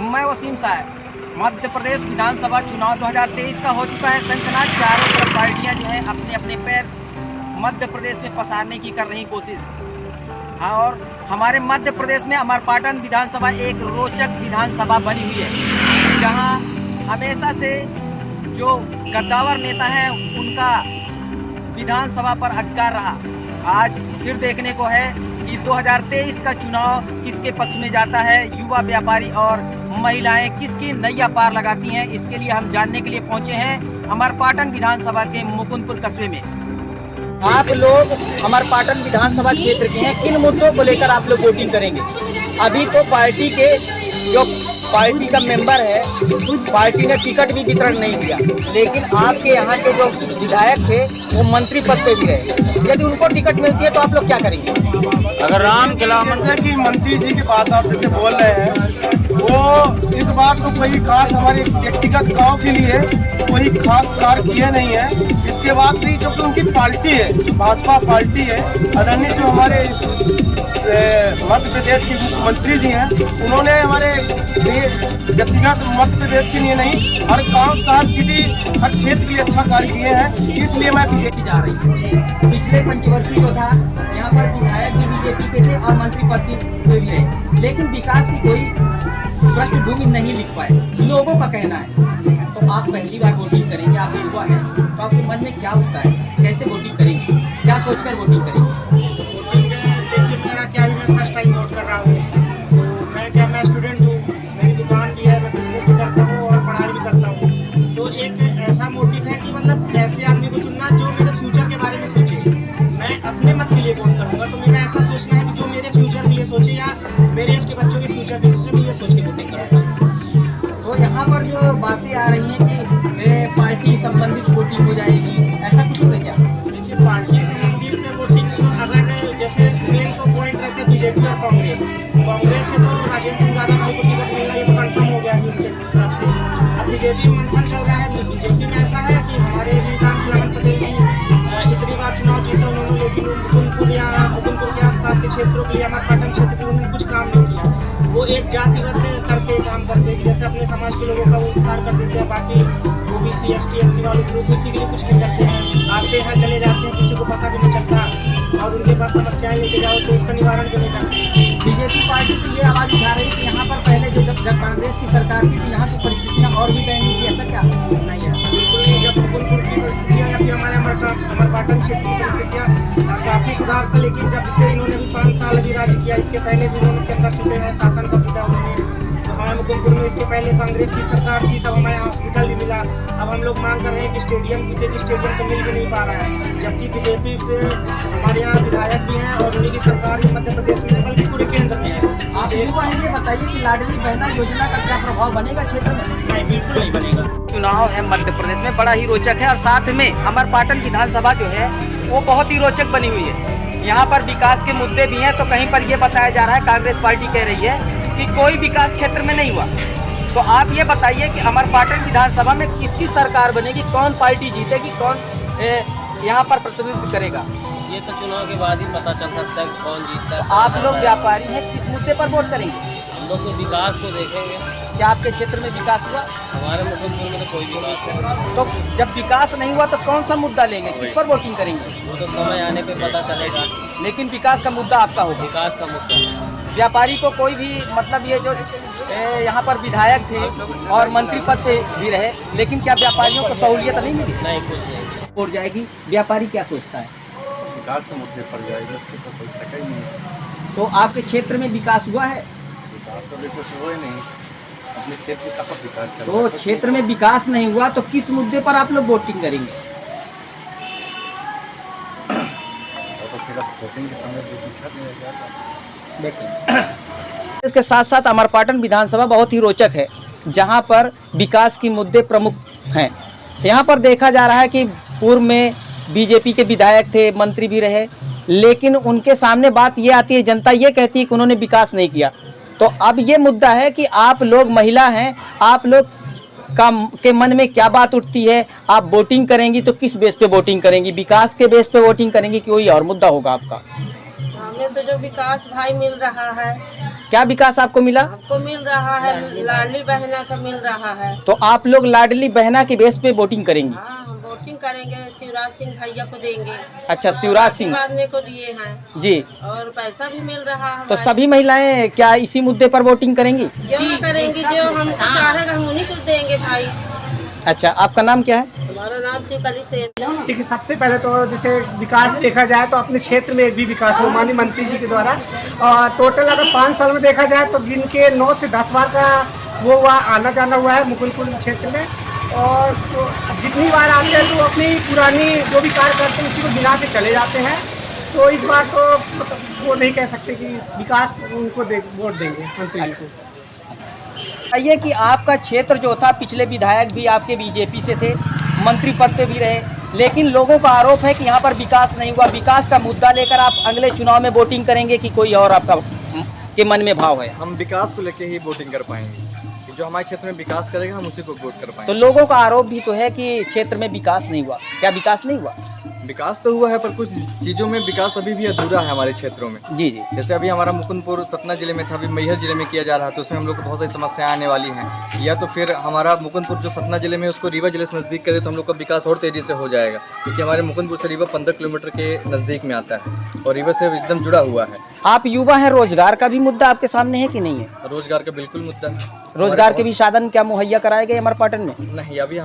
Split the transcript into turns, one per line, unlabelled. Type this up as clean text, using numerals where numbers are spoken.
मैं वसीम साहब। मध्य प्रदेश विधानसभा चुनाव 2023 का हो चुका है संकनाट। चारों तरफ पार्टियां जो है अपने अपने पैर मध्य प्रदेश में पसारने की कर रही कोशिश। हाँ, और हमारे मध्य प्रदेश में अमरपाटन विधानसभा एक रोचक विधानसभा बनी हुई है, जहां हमेशा से जो गद्दावर नेता है उनका विधानसभा पर अधिकार रहा। आज फिर देखने को है कि 2023 का चुनाव किसके पक्ष में जाता है। युवा व्यापारी और महिलाएं किसकी नैया पार लगाती हैं, इसके लिए हम जानने के लिए पहुंचे हैं अमरपाटन विधानसभा के मुकुंदपुर कस्बे में। आप लोग अमरपाटन विधानसभा क्षेत्र के हैं, किन मुद्दों को लेकर आप लोग वोटिंग करेंगे? अभी तो पार्टी के जो पार्टी का मेंबर है, पार्टी ने टिकट भी वितरण नहीं किया, लेकिन आपके यहाँ के जो विधायक थे वो मंत्री पद पे भी रहे। यदि उनको टिकट मिलती है तो आप लोग क्या करेंगे?
अगर राम खिलाफत
जैसे कि मंत्री जी की बात आप जैसे बोल रहे हैं, वो इस बार तो कोई खास हमारे व्यक्तिगत गांव के लिए कोई खास कार्य किए नहीं है। इसके बाद भी जो कि उनकी पार्टी है, जो भाजपा पार्टी है, आदरणीय जो हमारे मध्य प्रदेश के मुख्यमंत्री जी हैं, उन्होंने हमारे व्यक्तिगत मध्य प्रदेश के लिए नहीं, हर गांव शहर सिटी हर क्षेत्र के लिए अच्छा कार्य किए हैं। इसलिए मैं बीजेपी
जा रही हूँ। पिछले पंचवर्षीय जो था यहाँ पर विधायक भी बीजेपी के थे और मंत्री पद पे भी रहे, लेकिन विकास की कोई पृष्ठभूमि नहीं लिख पाए, लोगों का कहना है। तो आप पहली बार वोटिंग करेंगे, आप युवा हैं, तो आपके मन में क्या उठता है, कैसे वोटिंग करेंगे, क्या सोचकर वोटिंग करेंगे?
क्या भी मैं फर्स्ट टाइम वोट कर रहा हूँ, तो मैं स्टूडेंट हूँ, मेरी दुकान भी है, मैं बिजनेस भी करता हूँ और पढ़ाई भी करता हूँ। तो एक ऐसा मोटिव है कि मतलब ऐसे आदमी को चुनना जो मेरे फ्यूचर के बारे में सोचे। मैं अपने मत के लिए वोट करूँगा, तो मेरा ऐसा सोचना है कि जो मेरे फ्यूचर के लिए सोचे या मेरे एज के बच्चों के फ्यूचर के लिए मैं ये सोच के वोटिंग करूँगा।
तो यहाँ पर जो बातें आ रही हैं कि पार्टी संबंधित वोटिंग हो जाएगी, ऐसा कुछ है क्या?
देखिए, पार्टी संबंधित में वोटिंग अगर जैसे मेन तो पॉइंट रहते हैं बीजेपी और कांग्रेस से तो राजेंद्र सिंह यादव भाई को टिकट मिलना ये तो कंफर्म हो गया है उनके हिसाब से। अब बीजेपी में मंथन चल रहा है। बीजेपी में ऐसा है कि हमारे भी राम खिलाफत पटेल जी इतनी बार चुनाव जीता उन्होंने, लेकिन मुकुंदपुर के आसपास के क्षेत्रों के लिए, अमरपाटन क्षेत्र के लिए उन्होंने कुछ काम नहीं किया। वो एक जातिगत करके काम करते हैं, जैसे अपने समाज के लोगों का वो उपकार कर देते हैं, बाकी ओबीसी एसटी एससी वाले ग्रुप किसी के लिए कुछ नहीं करते हैं। आते हैं चले जाते हैं, किसी को पता भी नहीं चलता, और उनके पास समस्याएं लेके जाओ तो उसका निवारण भी नहीं करते।
बीजेपी पार्टी तो ये आवाज उठा रही है कि यहाँ पर पहले जब कांग्रेस की सरकार थी तो यहाँ की परिस्थितियाँ और भी दयनीय थी, ऐसा क्या?
नहीं है, बिल्कुल नहीं। जब मुकुंदपुर की परिस्थितियाँ या फिर हमारे अमरपाटन क्षेत्र की परिस्थितियाँ काफ़ी सुधार था, लेकिन जब से इन्होंने भी 5 साल अभी राज किया, इसके पहले भी उन्होंने क्या कर चुके हैं, शासन कर चुका उन्होंने। तो हमारे मुकुंदपुर में इसके पहले कांग्रेस की सरकार थी, तब हमें हॉस्पिटल भी मिला। अब हम लोग मांग कर रहे हैं कि स्टेडियम तो मिल भी नहीं पा रहा है, जबकि बीजेपी से हमारे यहाँ विधायक भी हैं और उन्हीं की सरकार भी मध्य प्रदेश में बल्कि पूरे केंद्र में है।
आप युवा हैं, ये बताइए कि लाडली बहना योजना का क्या प्रभाव बनेगा क्षेत्र में?
नहीं, बिल्कुल नहीं बनेगा।
चुनाव है मध्य प्रदेश में, बड़ा ही रोचक है, और साथ में अमरपाटन विधानसभा जो है वो बहुत ही रोचक बनी हुई है। यहाँ पर विकास के मुद्दे भी हैं, तो कहीं पर ये बताया जा रहा है, कांग्रेस पार्टी कह रही है कि कोई विकास क्षेत्र में नहीं हुआ। तो आप ये बताइए कि अमरपाटन विधानसभा में किसकी सरकार बनेगी, कौन पार्टी जीतेगी, कौन यहाँ पर प्रतिनिधित्व करेगा?
ये तो चुनाव के बाद ही पता चल सकता है कि कौन जीतता है।
आप लोग व्यापारी हैं, किस मुद्दे पर वोट करेंगे?
हम लोग तो विकास को देखेंगे।
क्या आपके क्षेत्र में विकास हुआ?
हमारे मुकुंदपुर में तो कोई विकास नहीं।
तो जब विकास नहीं हुआ तो कौन सा मुद्दा लेंगे, किस पर वोटिंग करेंगे?
वो तो समय आने पे पता चलेगा।
लेकिन विकास का मुद्दा आपका होगा।
विकास का मुद्दा
व्यापारी को कोई भी मतलब ये जो यहाँ पर विधायक थे और मंत्री पद पे भी रहे, लेकिन क्या व्यापारियों को सहूलियत नहीं मिली?
नहीं, कुछ नहीं।
वोट जाएगी। व्यापारी क्या सोचता है?
विकास के मुद्दे पर जाएगा, उसको कोई शक ही नहीं।
तो आपके क्षेत्र में विकास हुआ है?
विकास तो देखो हुआ ही नहीं, अपने क्षेत्र का पर विकास चल
तो क्षेत्र में विकास नहीं हुआ तो किस मुद्दे पर आप लोग वोटिंग करेंगे?
तो फिर अब वोटिंग के समय जो दिक्कत नहीं जाएगा।
इसके साथ साथ अमरपाटन विधानसभा बहुत ही रोचक है, जहां पर विकास की मुद्दे प्रमुख हैं। यहां पर देखा जा रहा है कि पूर्व में बीजेपी के विधायक थे, मंत्री भी रहे, लेकिन उनके सामने बात ये आती है, जनता ये कहती है कि उन्होंने विकास नहीं किया। तो अब ये मुद्दा है कि आप लोग महिला हैं, आप लोग के मन में क्या बात उठती है? आप वोटिंग करेंगी तो किस बेस पे वोटिंग करेंगी? विकास के बेस पे वोटिंग करेंगी कि कोई और मुद्दा होगा आपका?
हमें तो जो विकास भाई मिल रहा है।
क्या विकास आपको मिला?
हमको मिल रहा है, लाडली बहना का मिल रहा है।
तो आप लोग लाडली बहना के बेस पे वोटिंग करेंगी?
हाँ, हम वोटिंग करेंगे, शिवराज सिंह भैया को देंगे।
अच्छा, शिवराज सिंह
बांधने को दिए हैं
जी।
और पैसा भी मिल रहा है।
तो सभी महिलाएं क्या इसी मुद्दे पर वोटिंग करेंगी?
जी करेंगी, जो हम चाहेगा हम उन्हीं को देंगे भाई।
अच्छा, आपका नाम क्या है?
हमारा नाम श्रीकली से।
देखिए, सबसे पहले तो जैसे विकास देखा जाए तो अपने क्षेत्र में भी विकास हुआ माननीय मंत्री जी के द्वारा। और टोटल अगर 5 साल में देखा जाए तो गिन के 9 से 10 बार का वो हुआ, आना जाना हुआ है मुकुंदपुर क्षेत्र में। और तो जितनी बार आते हैं तो अपनी पुरानी जो भी कार्य करते हैं उसी को गिना के चले जाते हैं। तो इस बार तो वो नहीं कह सकते कि विकास उनको वोट देंगे मंत्री जी को।
ये कि आपका क्षेत्र जो था, पिछले विधायक भी आपके बीजेपी से थे, मंत्री पद पे भी रहे, लेकिन लोगों का आरोप है कि यहाँ पर विकास नहीं हुआ। विकास का मुद्दा लेकर आप अगले चुनाव में वोटिंग करेंगे कि कोई और आपका के मन में भाव है?
हम विकास को लेके ही वोटिंग कर पाएंगे कि जो हमारे क्षेत्र में विकास करेगा हम उसी को वोट कर
तो
पाएंगे।
लोगों का आरोप भी तो है कि क्षेत्र में विकास नहीं हुआ। क्या विकास नहीं हुआ?
विकास तो हुआ है पर कुछ चीज़ों में विकास अभी भी अधूरा है हमारे क्षेत्रों में।
जी जी।
जैसे अभी हमारा मुकुंदपुर सतना जिले में था, अभी मैहर जिले में किया जा रहा है, तो उसमें हम लोग को बहुत सारी समस्याएं आने वाली हैं। या तो फिर हमारा मुकुंदपुर जो सतना जिले में उसको रीवा जिले से नज़दीक करे तो हम लोग का विकास और तेज़ी से हो जाएगा, क्योंकि हमारे मुकुंदपुर से रीवा 15 किलोमीटर के नज़दीक में आता है और रीवा से एकदम जुड़ा हुआ है।
आप युवा हैं, रोजगार का भी मुद्दा आपके सामने है कि नहीं है?
रोजगार का बिल्कुल मुद्दा है।
रोजगार के भी साधन क्या मुहैया कराए गए अमरपाटन में?
नहीं, अभी